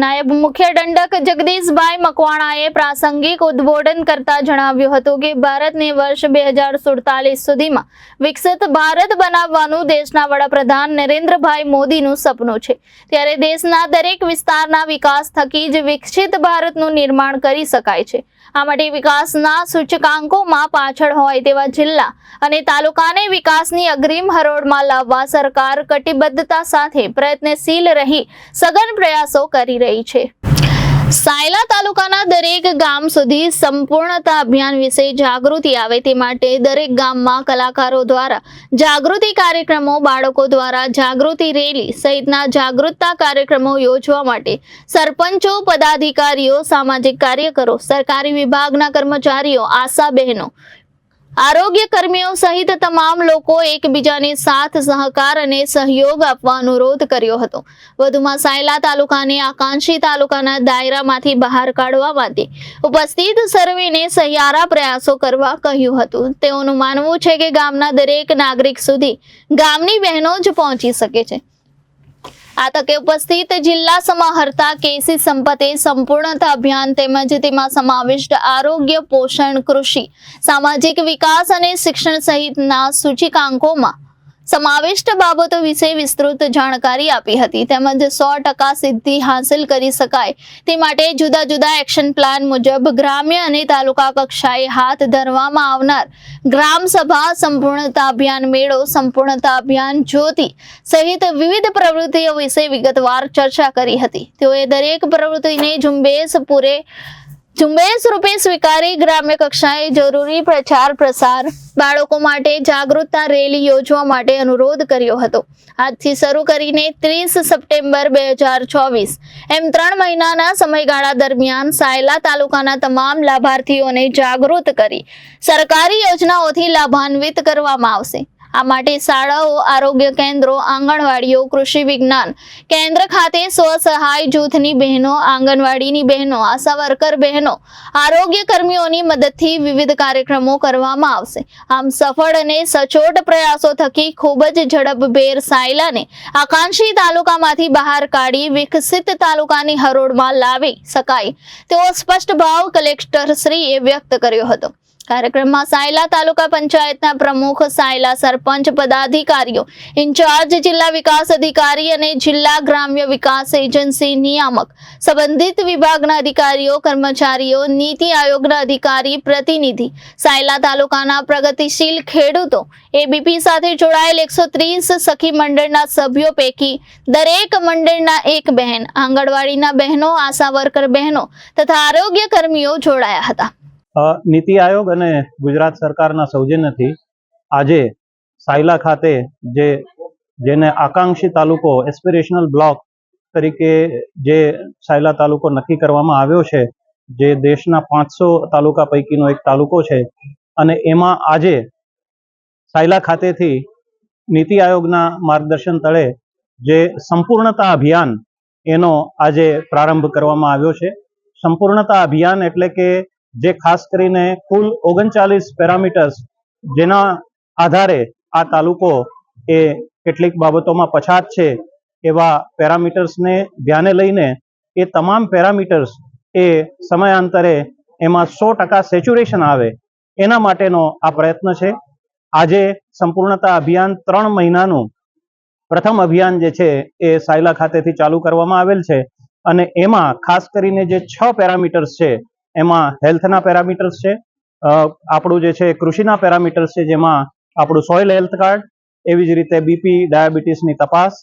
નાયબ મુખ્ય દંડક જગદીશભાઈ મકવાણાએ પ્રાસંગિક ઉદ્બોધન કરતા જણાવ્યું હતું કે ભારતને વર્ષ 2047 સુધીમાં વિકસિત ભારત બનાવવાનું દેશના વડાપ્રધાન નરેન્દ્રભાઈ મોદીનું સપનું છે। ત્યારે દેશના દરેક વિસ્તારના વિકાસ થકી જ વિકસિત ભારતનું નિર્માણ કરી શકાય છે। આ માટે વિકાસના સૂચકાંકોમાં પાછળ હોય તેવા જિલ્લા અને તાલુકાને વિકાસની અગ્રીમ હરોળમાં લાવવા સરકાર કટિબદ્ધતા સાથે પ્રયત્નશીલ રહી સઘન પ્રયાસો કરી રહી છે। સાયલા તાલુકાના દરેક ગામ સુધી સંપૂર્ણતા અભિયાન વિશે જાગૃતિ આવે તે માટે દરેક ગામમાં કલાકારો દ્વારા જાગૃતિ કાર્યક્રમો, બાળકો દ્વારા જાગૃતિ રેલી સહિતના જાગૃતતા કાર્યક્રમો યોજવા માટે સરપંચો, પદાધિકારીઓ, સામાજિક કાર્યકરો, સરકારી વિભાગના કર્મચારીઓ, આશા બહેનો, આરોગ્ય કર્મીઓ સહિત તમામ લોકો એકબીજાને સાથ સહકાર અને સહયોગ આપવા અનુરોધ કર્યો હતો। વધુમાં સાયલા તાલુકાને આકાંક્ષી તાલુકાના દાયરામાંથી બહાર કાઢવા માટે ઉપસ્થિત સર્વેને સહિયારા પ્રયાસો કરવા કહ્યું હતું। તેઓનું માનવું છે કે ગામના દરેક નાગરિક સુધી ગામની બહેનો જ પહોંચી શકે છે। આ તકે ઉપસ્થિત જિલ્લા સમાહર્તા કેસી સંપતે સંપૂર્ણતા અભિયાન તેમજ તેમાં સમાવિષ્ટ આરોગ્ય, પોષણ, કૃષિ, સામાજિક વિકાસ અને શિક્ષણ સહિતના સૂચકાંકોમાં સમાવિષ્ટ બાબતો વિશે વિસ્તૃત જાણકારી આપી હતી। તેમજ 100% સિદ્ધિ હાંસલ કરી શકાય તે માટે જુદા જુદા એક્શન પ્લાન મુજબ ગ્રામ્ય અને તાલુકા કક્ષાએ હાથ ધરવામાં આવનાર ગ્રામ સભા, સંપૂર્ણતા અભિયાન મેળો, સંપૂર્ણતા અભિયાન જ્યોતિ સહિત વિવિધ પ્રવૃત્તિઓ વિશે વિગતવાર ચર્ચા કરી હતી। તેઓએ દરેક પ્રવૃત્તિને ઝુંબેશ રૂપે સ્વીકારી ગ્રામ્ય કક્ષાએ જરૂરી પ્રચાર પ્રસાર, બાળકો માટે જાગૃતતા રેલી યોજવા માટે અનુરોધ કર્યો હતો। આજથી શરૂ કરીને 30 સપ્ટેમ્બર 2024 એમ 3 મહિનાના સમયગાળા દરમિયાન સાયલા તાલુકાના તમામ લાભાર્થીઓને જાગૃત કરી સરકારી યોજનાઓથી લાભાન્વિત કરવામાં આવશે। આ માટે શાળાઓ, આરોગ્ય કેન્દ્રો, આંગણવાડીઓ, કૃષિ વિજ્ઞાન કેન્દ્ર ખાતે સ્વસહાય જૂથની બહેનો, આંગણવાડીની બહેનો, આશા વર્કર બહેનો, આરોગ્ય કર્મીઓની મદદથી વિવિધ કાર્યક્રમો કરવામાં આવશે। આમ સફળ અને સચોટ પ્રયાસો થકી ખૂબ જ ઝડપભેર સાયલાને આકાંક્ષી તાલુકામાંથી બહાર કાઢી વિકસિત તાલુકાની હરોળમાં લાવી શકાય તેવો સ્પષ્ટ ભાવ કલેક્ટરશ્રીએ વ્યક્ત કર્યો હતો। કાર્યક્રમમાં સાયલા તાલુકા પંચાયતના પ્રમુખ, સાયલા સરપંચ, પદાધિકારીઓ, ઇન્ચાર્જ જિલ્લા વિકાસ અધિકારી અને જિલ્લા ગ્રામ્ય વિકાસ એજન્સી નિયામક, સંબંધિત વિભાગના અધિકારીઓ, કર્મચારીઓ, નીતિ આયોગના અધિકારી, પ્રતિનિધિ, સાયલા તાલુકાના પ્રગતિશીલ ખેડૂતો, એબીપી સાથે જોડાયેલ 130 સખી મંડળના સભ્યો પૈકી દરેક મંડળના એક બહેન, આંગણવાડીના બહેનો, આશા વર્કર બહેનો તથા આરોગ્ય કર્મીઓ જોડાયા હતા। નીતિ આયોગ અને ગુજરાત સરકારના સૌજન્યથી આજે સાયલા ખાતે જેને આકાંક્ષી તાલુકો, એસ્પિરેશનલ બ્લોક તરીકે જે સાયલા તાલુકો નક્કી કરવામાં આવ્યો છે, જે દેશના 500 તાલુકા પૈકીનો એક તાલુકો છે, અને એમાં આજે સાયલા ખાતેથી નીતિ આયોગના માર્ગદર્શન તળે જે સંપૂર્ણતા અભિયાન એનો આજે પ્રારંભ કરવામાં આવ્યો છે। સંપૂર્ણતા અભિયાન એટલે કે જે ખાસ કરીને કુલ 39 પેરામીટર્સ જેના આધારે આ તાલુકો એ કેટલીક બાબતોમાં પછાત છે એવા પેરામીટર્સને ધ્યાને લઈને એ તમામ પેરામીટર્સ એ સમયાંતરે એમાં 100% સેચ્યુરેશન આવે એના માટેનો આ પ્રયત્ન છે। આજે સંપૂર્ણતા અભિયાન 3 મહિનાનું પ્રથમ અભિયાન જે છે એ સાયલા ખાતેથી ચાલુ કરવામાં આવેલ છે, અને એમાં ખાસ કરીને જે 6 પેરામીટર્સ છે એમાં હેલ્થના પેરામીટર્સ છે, આપણું જે છે કૃષિના પેરામીટર્સ છે, જેમાં આપણું સોઇલ હેલ્થ કાર્ડ, એવી જ રીતે બીપી, ડાયાબિટીસની તપાસ,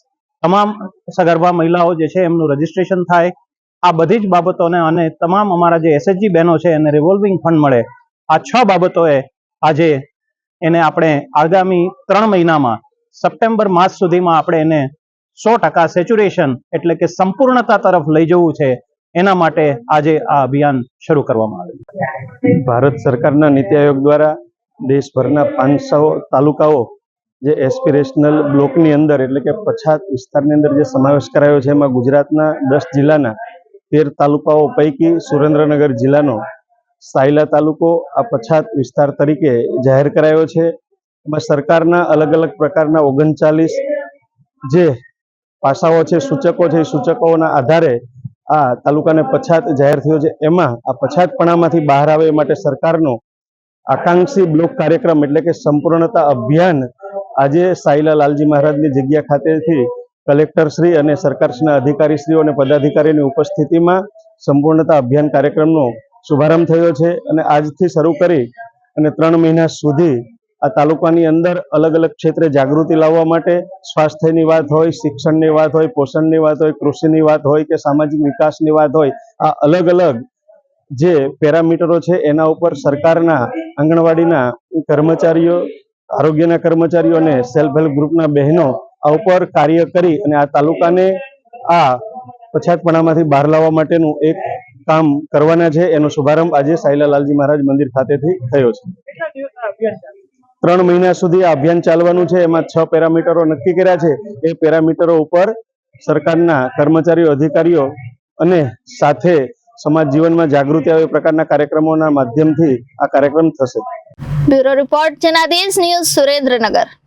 તમામ સગર્ભા મહિલાઓ જે છે એમનું રજીસ્ટ્રેશન થાય, આ બધી જ બાબતોને અને તમામ અમારા જે એસએચજી બહેનો છે એને રિવોલ્વિંગ ફંડ મળે, આ 6 બાબતોએ આજે એને આપણે આગામી 3 મહિનામાં સપ્ટેમ્બર માસ સુધીમાં આપણે એને 100% સેચ્યુરેશન એટલે કે સંપૂર્ણતા તરફ લઈ જવું છે। એના માટે આજે આ અભિયાન શરૂ કરવામાં આવ્યું। ભારત સરકારના નીતિ આયોગ દ્વારા દેશભરના 500 તાલુકાઓ જે એસ્પિરેશનલ બ્લોકની અંદર એટલે કે પછાત વિસ્તારની અંદર જે સમાવેશ કરાયો છે, એમાં ગુજરાતના 10 જિલ્લાના 13 તાલુકાઓ પૈકી સુરેન્દ્રનગર જિલ્લાનો સાયલા તાલુકો આ પછાત વિસ્તાર તરીકે જાહેર કરાયો છે। એમાં સરકારના અલગ અલગ પ્રકારના 39 જે પાસાઓ છે, સૂચકો છે, એ સૂચકોના આધારે આ તાલુકાને પછાત જાહેર થયો છે, એમાં આ પછાતપણામાંથી બહાર આવે એ માટે સરકારનો આકાંક્ષી બ્લોક કાર્યક્રમ એટલે કે સંપૂર્ણતા અભિયાન આજે સાયલા લાલજી મહારાજની જગ્યા ખાતેથી કલેક્ટર શ્રી અને સરકારના અધિકારીશ્રીઓ અને પદાધિકારીની ઉપસ્થિતિમાં સંપૂર્ણતા અભિયાન કાર્યક્રમનો શુભારંભ થયો છે અને આજથી શરૂ કરી અને 3 મહિના સુધી આ તાલુકાની અંદર અલગ અલગ ક્ષેત્રે જાગૃતિ લાવવા માટે સ્વાસ્થ્યની વાત હોય, શિક્ષણની વાત હોય, પોષણની વાત હોય, કૃષિની વાત હોય કે સામાજિક વિકાસની વાત હોય, આ અલગ અલગ જે પેરામીટરો છે એના ઉપર સરકારના આંગણવાડીના કર્મચારીઓ, આરોગ્યના કર્મચારીઓ અને સેલ્ફ હેલ્પ ગ્રુપના બહેનો આ ઉપર કાર્ય કરી અને આ તાલુકાને આ પછાતપણામાંથી બહાર લાવવા માટેનું એક કામ કરવાના છે. એનો શુભારંભ આજે સાયલા લાલજી મહારાજ મંદિર ખાતેથી થયો છે. 3 મહિના સુધી આ અભિયાન ચાલવાનું છે. એમાં 6 પેરામીટરો નક્કી કર્યા છે. એ પેરામીટરો ઉપર સરકારના કર્મચારીઓ, અધિકારીઓ અને સાથે સમાજ જીવનમાં જાગૃતિ આવે એ પ્રકારના કાર્યક્રમોના માધ્યમથી આ કાર્યક્રમ થશે. Bureau report Janadesh news, Surendranagar.